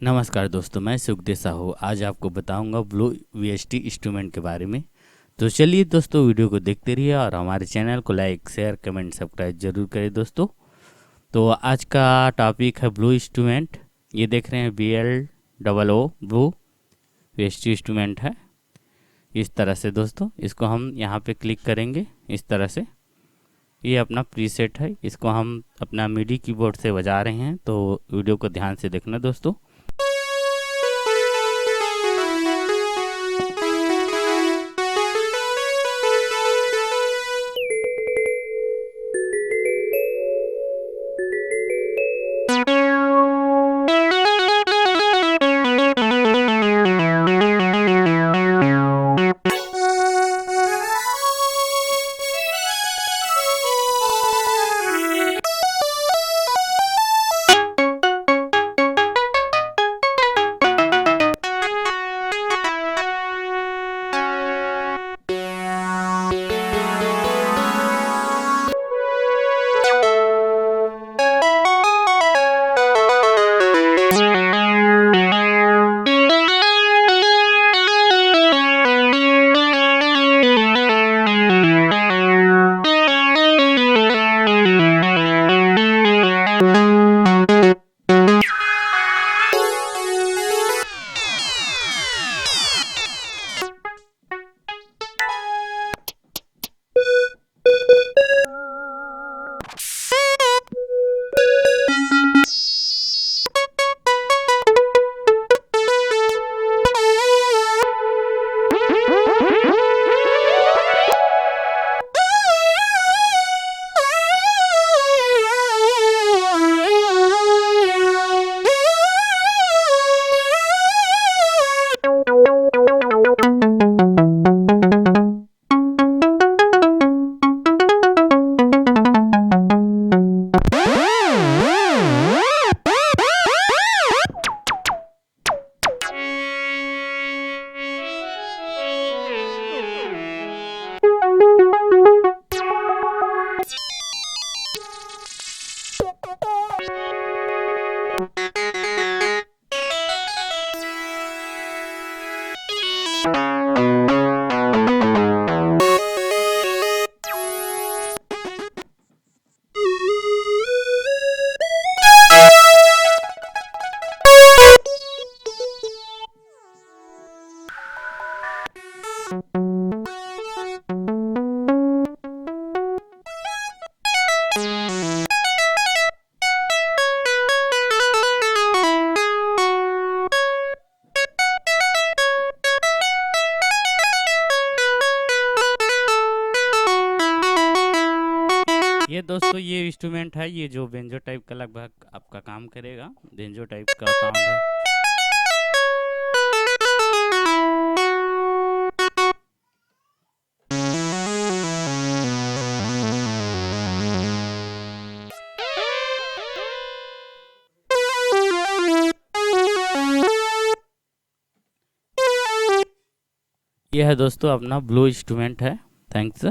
नमस्कार दोस्तों, मैं सुखदेव साहू आज आपको बताऊंगा ब्लू वीएसटी इंस्ट्रूमेंट के बारे में। तो चलिए दोस्तों, वीडियो को देखते रहिए और हमारे चैनल को लाइक शेयर कमेंट सब्सक्राइब जरूर करें दोस्तों। तो आज का टॉपिक है ब्लू इंस्ट्रूमेंट। ये देख रहे हैं BLOO ब्लू वीएसटी इंस्ट्रूमेंट है। इस तरह से दोस्तों इसको हम यहाँ पे क्लिक करेंगे। इस तरह से ये अपना प्रीसेट है, इसको हम अपना मिडी कीबोर्ड से बजा रहे हैं। तो वीडियो को ध्यान से देखना दोस्तों। ये दोस्तों ये इंस्ट्रूमेंट है, ये जो बेंजो टाइप का लगभग आपका काम करेगा। बेंजो टाइप का साउंड है। ये है दोस्तों अपना ब्लू इंस्ट्रूमेंट है। थैंक्स।